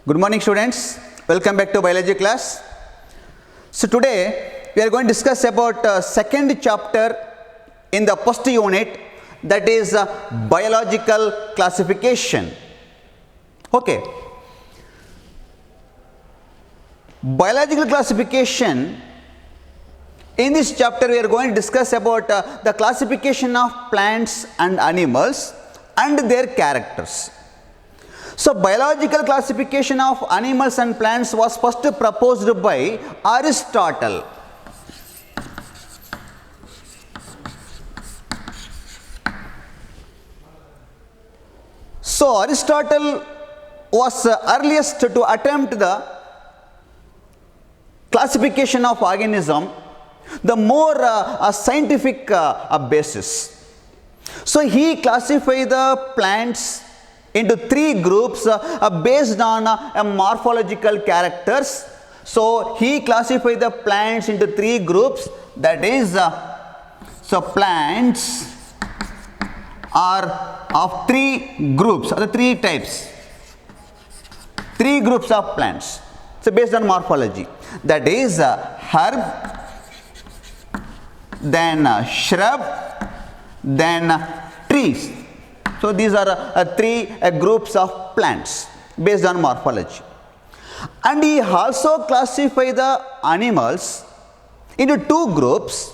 Good morning students, welcome back to biology class. So today we are going to discuss about second chapter in the first unit, that is biological classification. Okay. Biological classification, in this chapter we are going to discuss about the classification of plants and animals and their characters. So biological classification of animals and plants was first proposed by Aristotle. So Aristotle was earliest to attempt the classification of organism, the more scientific basis. So he classified the plants into three groups based on morphological characters. So he classified the plants into three groups, that is so plants are of three groups, or the three types, three groups of plants. So based on morphology, that is herb, then shrub, then trees. So these are three groups of plants based on morphology. And he also classified the animals into two groups.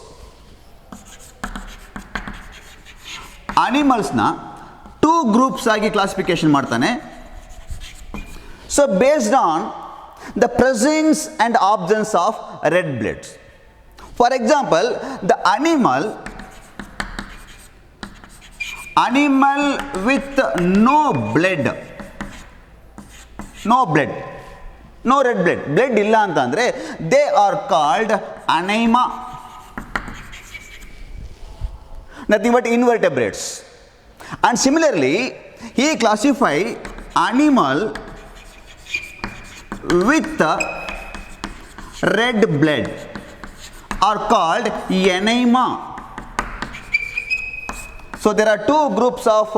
Animals na two groups agi classification martane. So based on the presence and absence of red bloods. For example, the animal with no blood, no red blood illa antandre, they are called anema, nothing but invertebrates. And similarly, he classified animal with red blood are called enema. So there are two groups of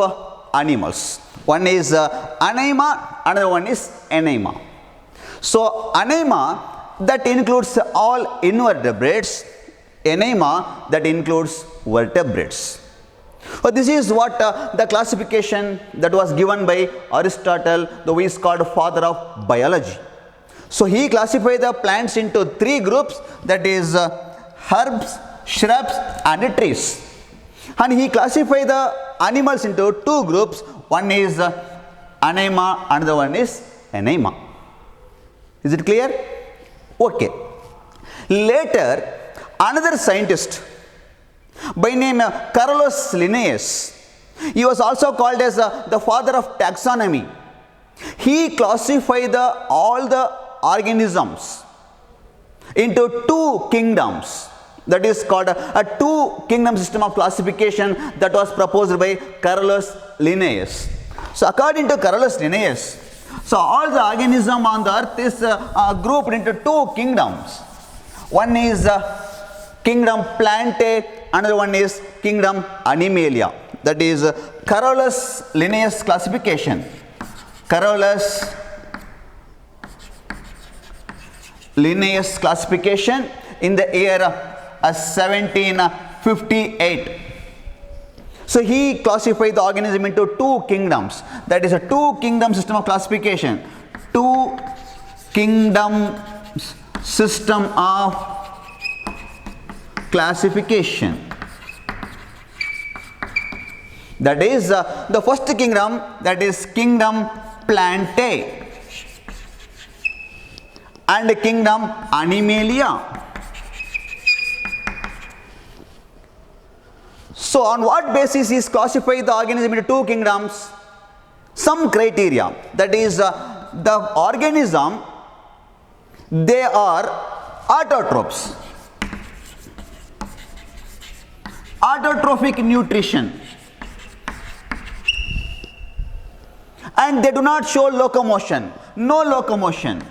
animals. One is anema, another one is enema. So anema, that includes all invertebrates, enema, that includes vertebrates. So this is what the classification that was given by Aristotle, who is called father of biology. So he classified the plants into three groups, that is herbs, shrubs and trees. And he classified the animals into two groups, one is anema, another one is enema. Is it clear? Okay. Later, another scientist by name Carolus Linnaeus, he was also called as the father of taxonomy. He classified all the organisms into two kingdoms. That is called a two kingdom system of classification that was proposed by Carolus Linnaeus. So according to Carolus Linnaeus, so all the organism on the earth is grouped into two kingdoms. One is kingdom Plantae, another one is kingdom Animalia. That is Carolus Linnaeus classification. Carolus Linnaeus classification in the year 1758. So he classified the organism into two kingdoms. That is a two kingdom system of classification. Two kingdom system of classification. That is the first kingdom, that is kingdom Plantae and kingdom Animalia. So on what basis is classified the organism into two kingdoms? Some criteria, that is the organism, they are autotrophs, autotrophic nutrition, and they do not show locomotion, no locomotion.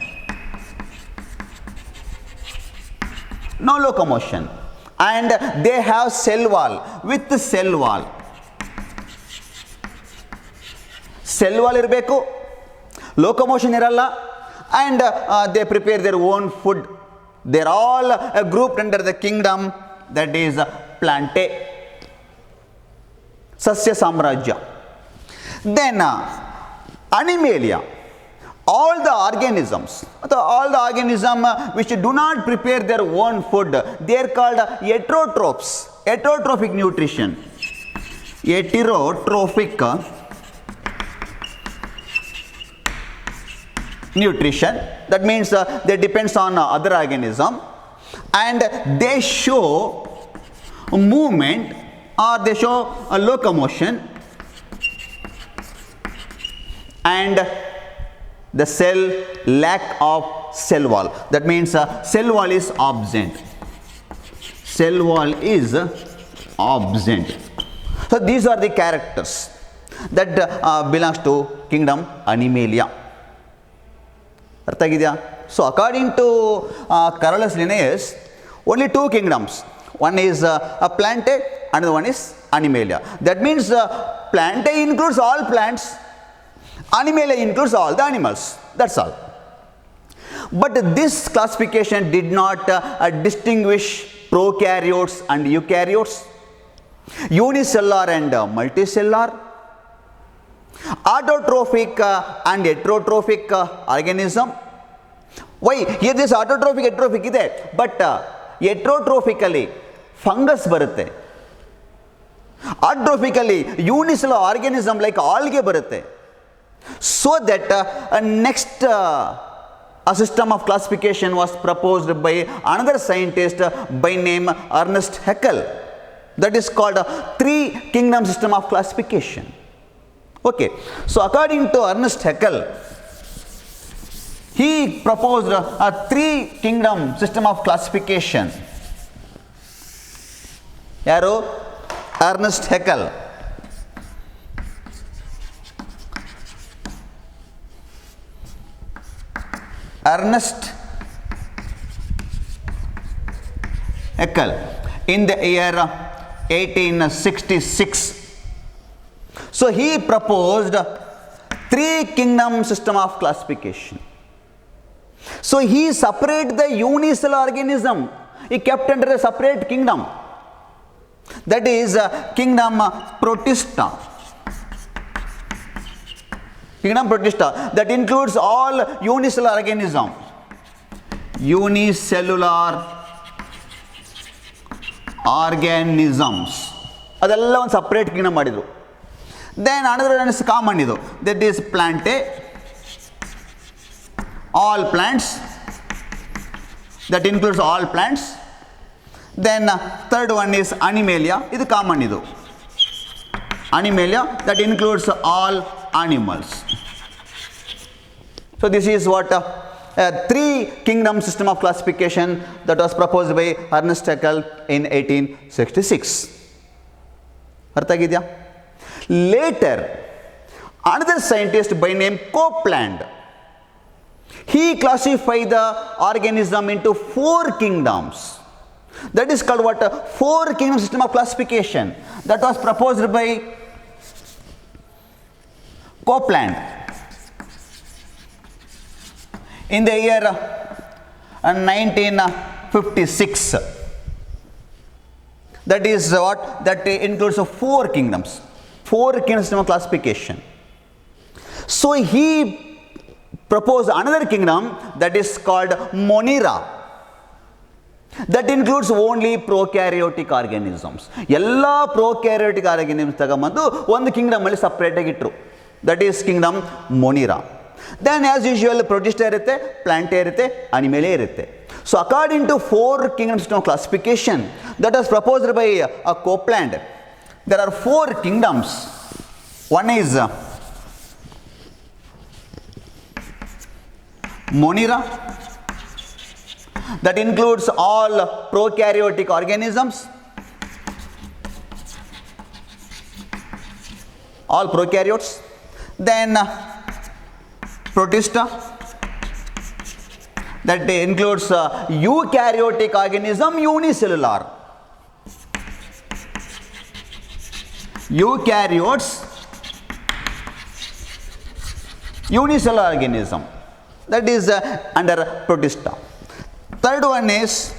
And they have cell wall, with cell wall. Cell wall ಇರಬೇಕು, locomotion ಇರಲ್ಲ, and they prepare their own food. They are all grouped under the kingdom that is Plantae, Sasya Samrajya. Then Animalia, all the organisms which do not prepare their own food, they are called heterotrophs, heterotrophic nutrition, heterotrophic nutrition. That means they depends on other organism, and they show movement or they show a locomotion, and the cell lack of cell wall. That means cell wall is absent. Cell wall is absent. So these are the characters that belongs to kingdom Animalia. ಅರ್ಥ ಆಗಿದೆಯಾ? So according to Carolus Linnaeus, only two kingdoms. One is Plantae, another one is Animalia. That means Plantae includes all plants, Animalia includes all the animals. That's all. But this classification did not distinguish prokaryotes and eukaryotes, unicellular and multicellular, autotrophic and heterotrophic organism. Why? Here this autotrophic heterotrophic ಇದೆ, but heterotrophically fungus ಬರುತ್ತೆ, autotrophically unicellular organism like algae ಬರುತ್ತೆ. So that next a system of classification was proposed by another scientist by name Ernest Haeckel. That is called three kingdom system of classification. Okay, so according to Ernest Haeckel, he proposed a three kingdom system of classification. Yaru? Ernest Haeckel. Ernest Haeckel in the year 1866. So he proposed three kingdom system of classification. So he separated the unicellular organism, he kept under a separate kingdom, that is kingdom Protista. Kingdom Protista, that includes all unicellular organism, unicellular organisms, ಅದೆಲ್ಲ ಒಂದು separate Kingdom ಮಾಡಿದರು. Then another one is common idu, that is Plantae, all plants, that includes all plants. Then third one is Animalia, idu common idu, Animalia, that includes all animals. So this is what three kingdom system of classification that was proposed by Ernest Haeckel in 1866. ಅರ್ಥ ಆಗಿದೆಯಾ? Later, another scientist by name Copeland, he classified the organism into four kingdoms. That is called what? Four kingdom system of classification that was proposed by Copeland in the year 1956. That is what? That includes four kingdoms. Four kingdom system of classification. So he proposed another kingdom that is called Monera, that includes only prokaryotic organisms. Ella prokaryotic organisms ತಗೊಂಬಂದು ಒಂದು Kingdom ಅಲ್ಲಿ separate ಆಗಿ ಇಟ್ಟರು, that is kingdom Monera. Then as usual Protista ಇರುತ್ತೆ, Plantae ಇರುತ್ತೆ, Animalia ಇರುತ್ತೆ. So according to four kingdom system of classification that was proposed by Copeland, there are four kingdoms. One is Monera, that includes all prokaryotic organisms, all prokaryotes. Then Protista, that includes eukaryotic organism, unicellular. Eukaryotes, unicellular organism. that is under Protista. Third one is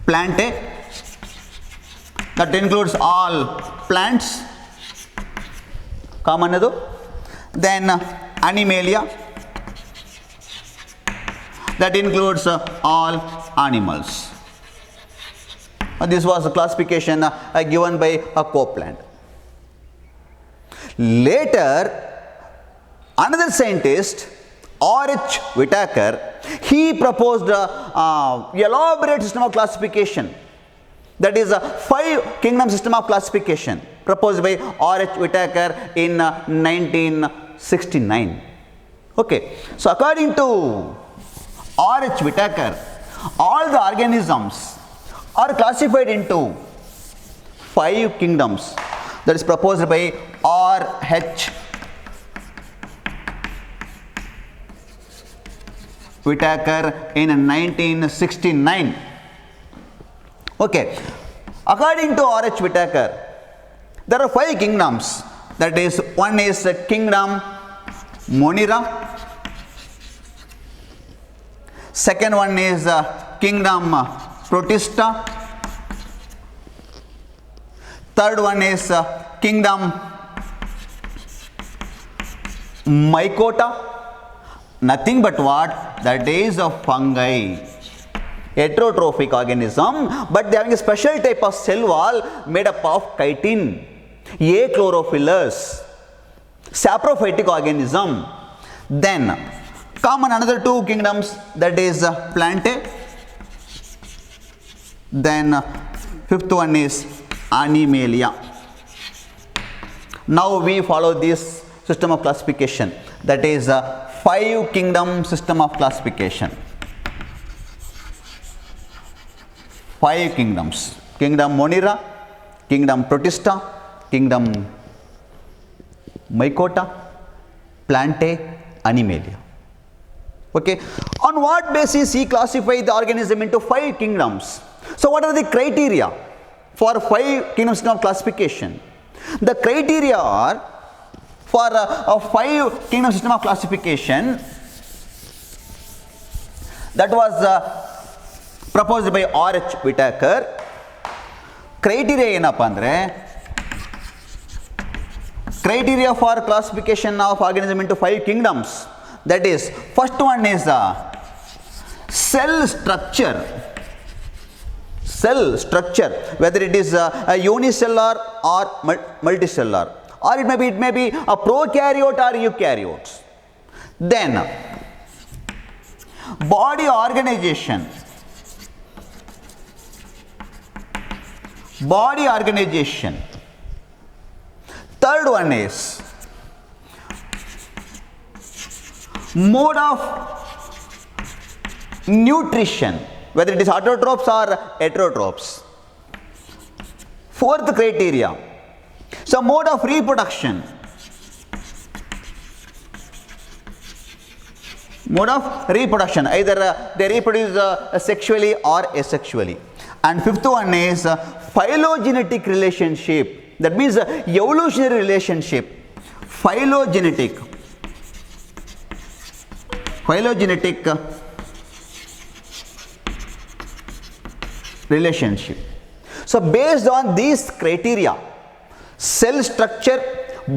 Plantae, that includes all plants, common adu. Then Animalia, that includes all animals. This was a classification given by Copeland. Later, another scientist, R.H. Whitaker, he proposed elaborate system of classification, that is a 5-kingdom system of classification proposed by R.H. Whitaker in 1969. Okay, so according to R.H. Whitaker, all the organisms are classified into 5 kingdoms, that is proposed by R.H. Whitaker in 1969. Okay, according to R.H. Whitaker, there are 5 kingdoms, that is, one is kingdom Monera, second one is kingdom Protista, third one is kingdom Mycota, nothing but what? That is a fungi, heterotrophic organism, but they are having a special type of cell wall made up of chitin, achlorophyllus, saprophytic organism. Then common another 2 kingdoms, that is Plantae. Then fifth one is Animalia. Now we follow this system of classification, that is 5-kingdom system of classification. 5 kingdoms: kingdom Monera, kingdom Protista, kingdom Mycota, Plantae, Animalia. Okay, on what basis he classified the organism into 5 kingdoms? So what are the criteria for 5 kingdom system of classification? The criteria are, for a 5 kingdom system of classification, that was proposed by R.H. Whitaker. Criteria ಏನಪ್ಪ ಅಂದರೆ, criteria for classification of organism into 5 kingdoms, that is, first one is cell structure. Cell structure, whether it is a unicellular or multicellular, or it may be a prokaryote or eukaryotes. Then body organization. Body organization. Third one is mode of nutrition, whether it is autotrophs or heterotrophs. Fourth criteria, so mode of reproduction. Mode of reproduction, either they reproduce sexually or asexually. And fifth one is phylogenetic relationship, that means evolutionary relationship. Phylogenetic relationship. So based on these criteria, cell structure,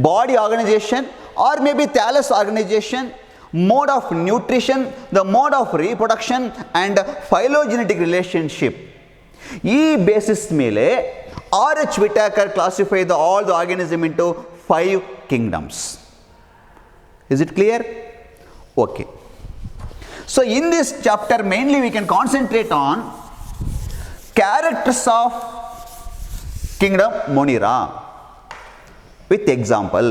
body organization, or maybe thallus organization, mode of nutrition, the mode of reproduction, and phylogenetic relationship, ಈ basis ಮೇಲೆ R.H. Whitaker classified all the organism into 5 kingdoms. Is it clear? Okay. So in this chapter mainly we can concentrate on characters of kingdom Monera with example,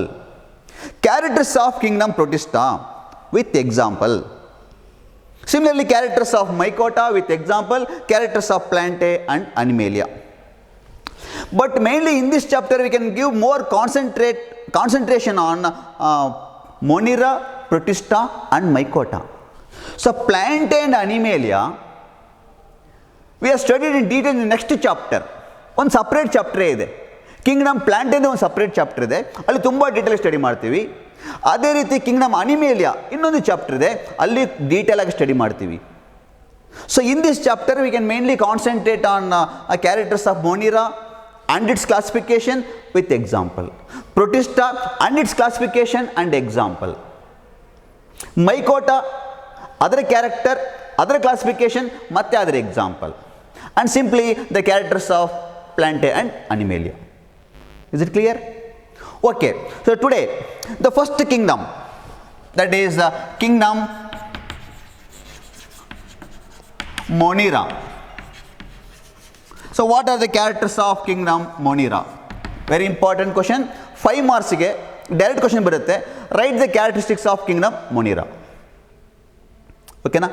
characters of kingdom Protista with example, similarly characters of Mycota with example, characters of Plantae and Animalia. But mainly in this chapter we can give more concentration on Monera, Protista and Mycota. So Plantae and Animalia we have studied in detail in the next chapter. ಒಂದು separate chapter ಇದೆ, Kingdom ಪ್ಲಾಂಟೇದು ಒಂದು separate chapter ಇದೆ, ಅಲ್ಲಿ ತುಂಬ detail study ಮಾಡ್ತೀವಿ. ಅದೇ ರೀತಿ Kingdom ಅನಿಮೇಲಿಯಾ ಇನ್ನೊಂದು ಚಾಪ್ಟರ್ ಇದೆ, ಅಲ್ಲಿ ಡೀಟೇಲ್ ಆಗಿ ಸ್ಟಡಿ ಮಾಡ್ತೀವಿ. So in this chapter we can mainly concentrate on characters of Monera and its classification with example, protista and its classification and example, mycota other character, other classification ಮತ್ತೆ other example, and simply the characters of Plantae and Animalia. Is it clear? Okay, so today the first kingdom, that is kingdom Monera. So what are the characters of kingdom Monera? Very important question. 5 marks ಗೆ direct question ಬರುತ್ತೆ. Write the characteristics of kingdom Monera. ಓಕೆನಾ?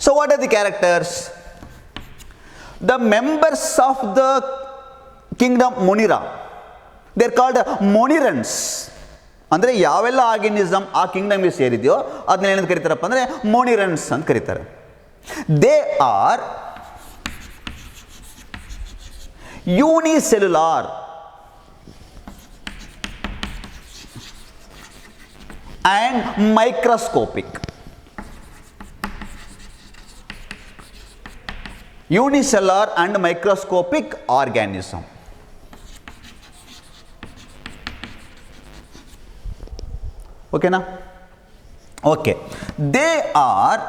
So what are the characters? The members of the kingdom Monera, they are called monerans. ಅಂದರೆ ಯಾವೆಲ್ಲ organism ಆ ಕಿಂಗ್ಡಮ್ಗೆ ಸೇರಿದೆಯೋ ಅದನ್ನ ಏನಂತ ಕರೀತಾರಪ್ಪ ಅಂದರೆ ಮೊನಿರನ್ಸ್ ಅಂತ ಕರೀತಾರೆ. They are unicellular and microscopic. Unicellular and microscopic organism. Okay na? Okay. They are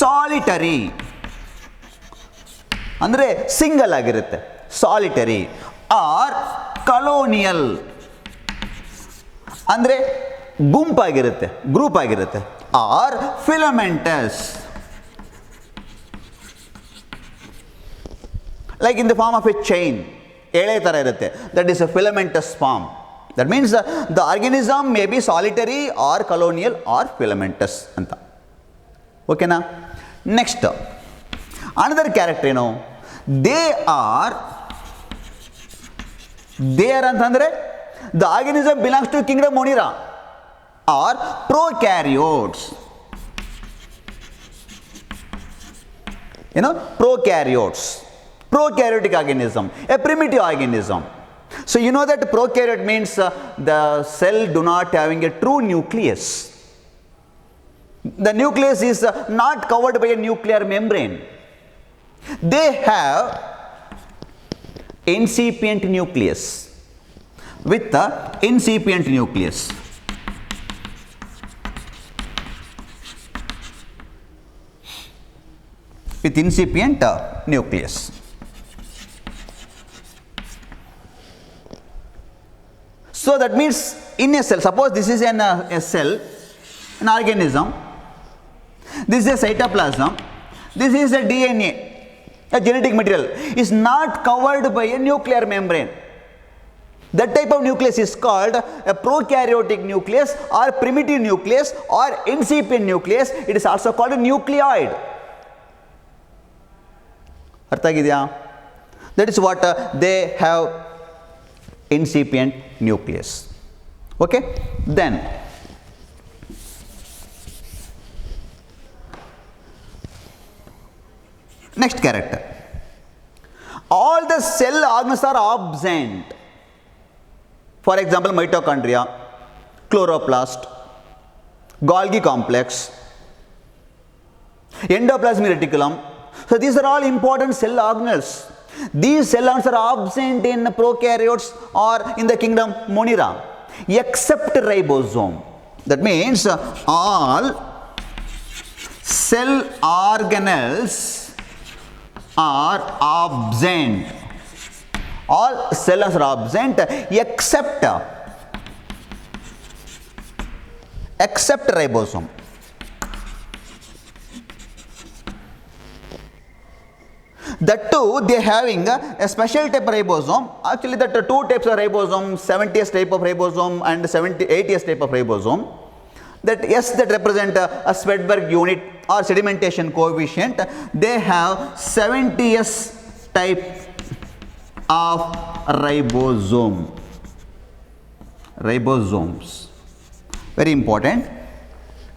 solitary. ಅಂದರೆ single ಆಗಿರುತ್ತೆ, ಸಾಲಿಟರಿ. ಆರ್ ಕಲೋನಿಯಲ್ ಅಂದರೆ ಗುಂಪಾಗಿರುತ್ತೆ, ಗ್ರೂಪ್ ಆಗಿರುತ್ತೆ. Or filamentous, like in the form of a chain, ಎಳೆ ಥರ ಇರುತ್ತೆ. That is a filamentous form. That means the organism may be solitary or colonial or filamentous ಅಂತ. ಓಕೆನಾ? ನೆಕ್ಸ್ಟ್ ಅನದರ್ ಕ್ಯಾರೆಕ್ಟರ್ ಏನು? They are ಅಂತಂದರೆ the organism belongs to kingdom Monera are prokaryotes. ಏನು? Prokaryotes, prokaryotic organism, a primitive organism. So you know that prokaryote means the cell do not having a true nucleus. The nucleus is not covered by a nuclear membrane. They have incipient nucleus, with the incipient nucleus. With incipient nucleus. So that means in a cell, suppose this is a cell, an organism, this is a cytoplasm, this is a DNA, a genetic material, is not covered by a nuclear membrane. That type of nucleus is called a prokaryotic nucleus or primitive nucleus or incipient nucleus. It is also called a nucleoid. ಅರ್ಥ ಆಗಿದೆಯಾ? That is what they have, incipient nucleus. Okay, then next character, all the cell organs are absent. For example, mitochondria, chloroplast, Golgi complex, endoplasmic reticulum. So these are all important cell organelles. These cell organelles are absent in prokaryotes or in the kingdom Monera, except ribosome. That means all cell organelles are absent. All cell organelles are absent except ribosome. That too, they having a special type of ribosome. Actually, that two types of ribosome, 70s type of ribosome and 80s type of ribosome. That S that represent a Swedberg unit or sedimentation coefficient. They have 70s type of ribosomes. Very important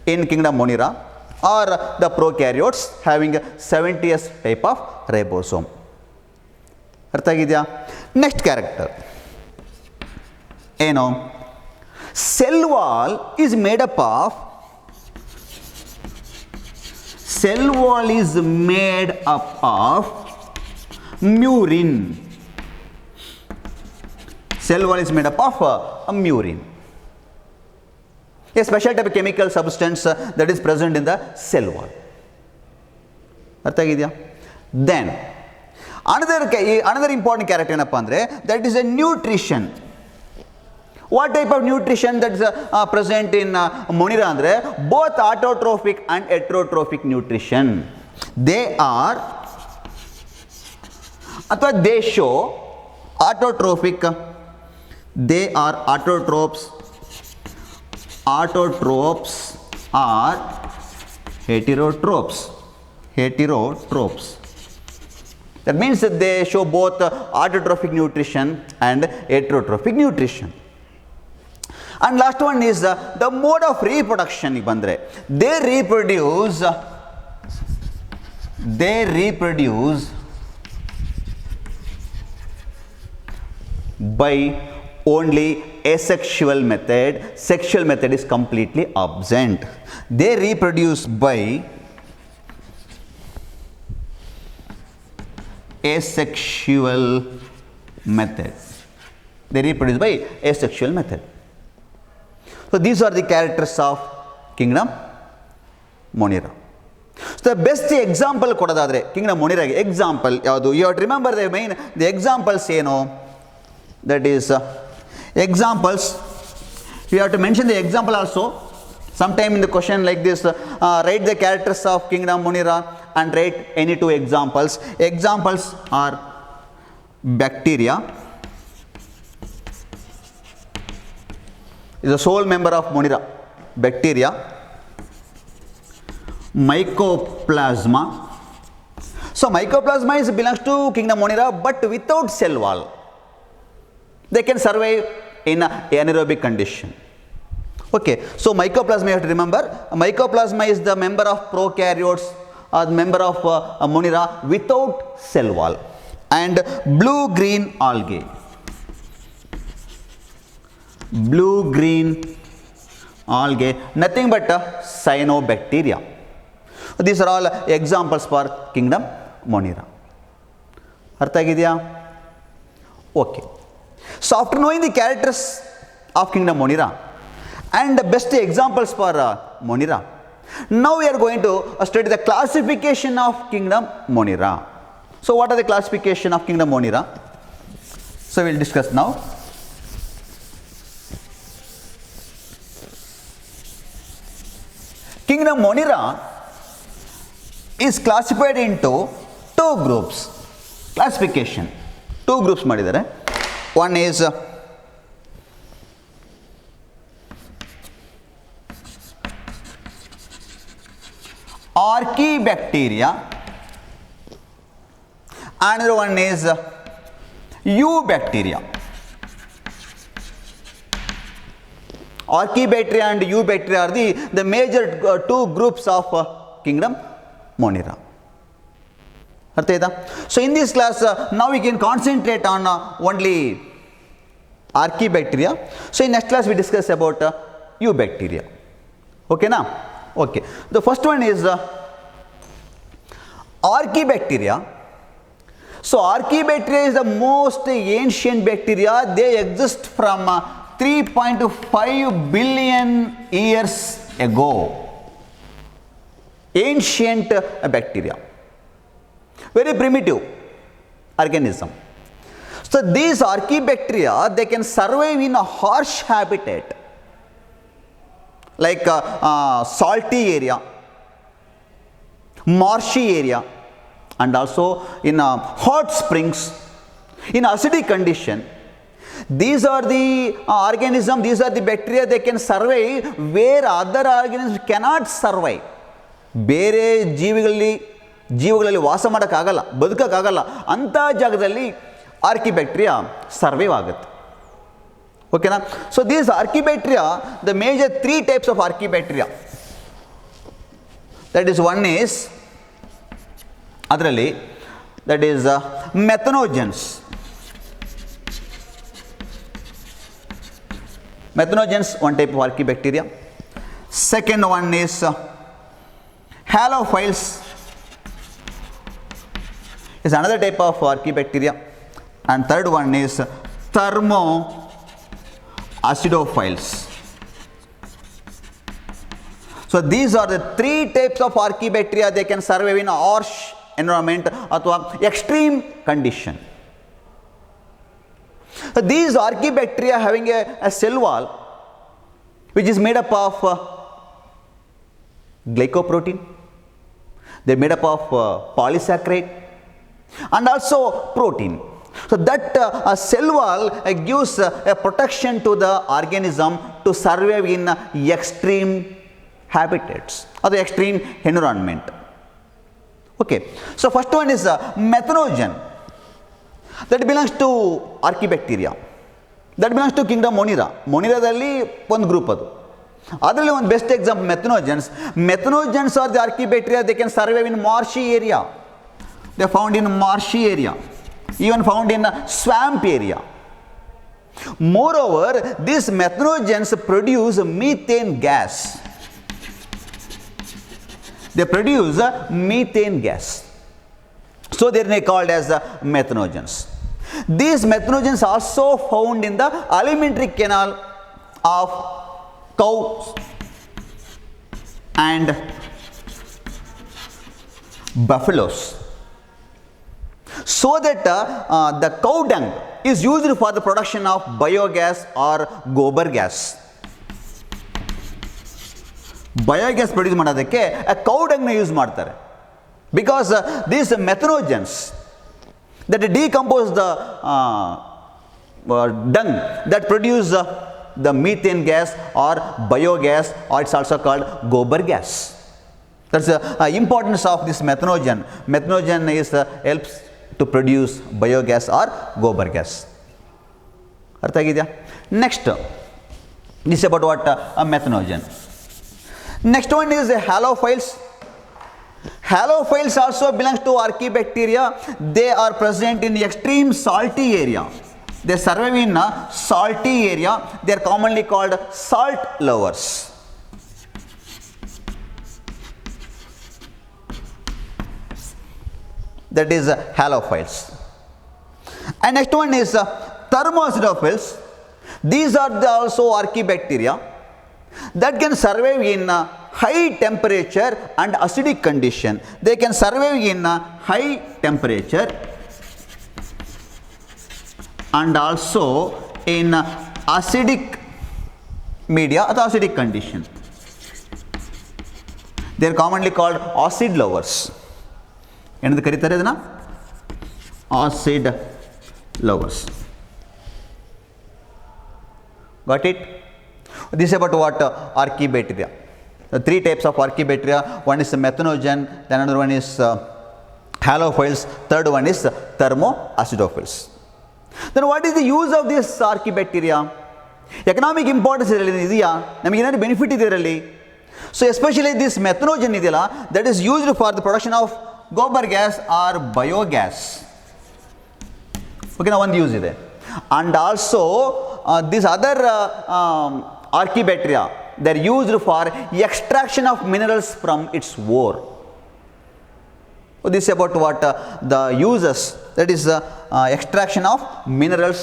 in kingdom Monera, or the prokaryotes having 70s type of ribosome. ಅರ್ಥ ಆಗಿದೆಯಾ? Next character ಏನು? Cell wall is made up of murine. Cell wall is made up of murine. A special type of chemical substance that is present in the cell wall. ಅರ್ಥ ಆಗಿದೆಯಾ? Then another important character ಏನಪ್ಪ ಅಂದರೆ that is a nutrition. What type of nutrition that is present in Monera ಅಂದರೆ both autotrophic and heterotrophic nutrition. They are ಅಥವಾ they show autotrophic, they are autotrophs are heterotrophs. That means that they show both autotrophic nutrition and heterotrophic nutrition. And last one is the mode of reproduction. They reproduce by only asexual method. Sexual method is completely absent. They reproduce by asexual method. They reproduce by asexual method. So these are the characters of kingdom Monera. So the best example kodadadre kingdom Monera example yadu, you have to remember the examples ಏನು, that is examples. You have to mention the example also. Sometime in the question like this, write the characters of kingdom Monera and write any two examples. Examples are bacteria is a sole member of Monera. Bacteria, mycoplasma. So mycoplasma belongs to kingdom Monera but without cell wall. They can survive in anaerobic condition. Okay, so mycoplasma you have to remember. Mycoplasma is the member of prokaryotes or member of Monera without cell wall. And blue-green algae. Blue-green algae, nothing but cyanobacteria. These are all examples for kingdom Monera. ಅರ್ಥ ಆಗಿದೆಯಾ? Okay. So after knowing the characters of kingdom Monera and the best examples for Monera, now we are going to study the classification of kingdom Monera. So what are the classification of kingdom Monera? So we will discuss now. Kingdom Monera is classified into two groups. Classification, two groups ಮಾಡಿದ್ದಾರೆ. One is Archaebacteria, another one is Eubacteria. Archaebacteria and Eubacteria are the major two groups of kingdom Monera. So in this class now we can concentrate on only Archaebacteria. So in next class we discuss about Eubacteria. Okay now? Okay. The first one is Archaebacteria. So Archaebacteria is the most ancient bacteria. They exist from 3.5 billion years ago. Ancient bacteria. Very primitive organism. So these Archaebacteria, they can survive in a harsh habitat like salty area, marshy area, and also in hot springs, in acidic condition. These are the organisms, these are the bacteria, they can survive where other organisms cannot survive. ಬೇರೆ ಜೀವಿಗಳಲ್ಲಿ ವಾಸ ಮಾಡೋಕ್ಕಾಗಲ್ಲ, ಬದುಕೋಕ್ಕಾಗಲ್ಲ, ಅಂಥ ಜಾಗದಲ್ಲಿ ಆರ್ಕಿಬ್ಯಾಕ್ಟೀರಿಯಾ survive ಆಗುತ್ತೆ. ಓಕೆನಾ? So these archaebacteria, the major 3 types of archaebacteria. That is one is ಅದರಲ್ಲಿ that is methanogens. Methanogens, one type of archaebacteria. Second one is halophiles, is another type of archaebacteria. And third one is thermoacidophiles. So these are the three types of archaebacteria. They can survive in a harsh environment or extreme condition. So these archaebacteria having a cell wall which is made up of glycoprotein, they are made up of polysaccharide and also protein. So that cell wall gives a protection to the organism to survive in extreme habitats or the extreme environment. Okay, so first one is methanogen, that belongs to archaebacteria, that belongs to kingdom Monera. Moneraದಲ್ಲಿ ಒಂದು group ಅದು. ಅದರಲ್ಲಿ ಒಂದು best example methanogens. Methanogens are the archaebacteria, they can survive in marshy area. They are found in marshy area, even found in swamp area. Moreover, these methanogens produce methane gas. They produce methane gas. So they are called as methanogens. These methanogens also found in the alimentary canal of cows and buffaloes. So that the cow dung is used for the production of biogas or gobar gas. Biogas produce ಮಾಡೋದಕ್ಕೆ cow dung ನ use ಮಾಡ್ತಾರೆ. Because these methanogens that decompose the dung that produce the methane gas or biogas, or it's also called gobar gas. That's the importance of this methanogen. Methanogen is helps to produce biogas or gobar gas. ಅರ್ಥ ಆಗಿದೆಯಾ? Next, this is about what a methanogen. Next one is halophiles. Halophiles also belongs to archaebacteria. They are present in extreme salty area. They survive in a salty area. They are commonly called salt lovers. That is halophiles. And next one is thermoacidophiles. These are also archaebacteria that can survive in high temperature and acidic condition. They can survive in high temperature and also in acidic media or acidic condition. They are commonly called acid lovers. ಏನಂತ ಕರೀತಾರೆ ಇದನ್ನ? Acid lovers. Got it? This is about what archaebacteria. The three types of archaebacteria. One is methanogen, then another one is halophiles, third one is thermoacidophiles. Then what is the use of this archaebacteria? Economic importance ಇದೆಯಾ? ನಮಗೆ ಏನಾದರೂ benefit ಇದೆ ಇದರಲ್ಲಿ? So especially this methanogen ಇದೆಯಲ್ಲ, that is used for the production of gobar gas or biogas. Okay, now one use ಇದೆ. And also these other archaebacteria, they are used for extraction of minerals from its ore. So this is about what the uses, that is extraction of minerals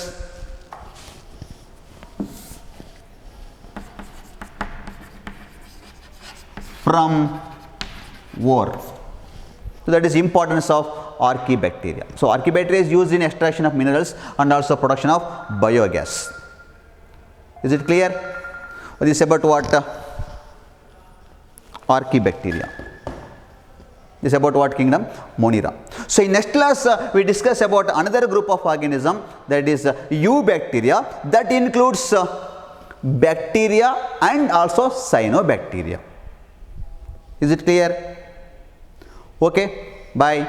from ore. So that is importance of archaebacteria. So archaebacteria is used in extraction of minerals and also production of biogas. Is it clear? This is about what archaebacteria. This is about what kingdom? Monera. So in next class we discuss about another group of organism, that is eubacteria, that includes bacteria and also cyanobacteria. Is it clear? Okay, bye.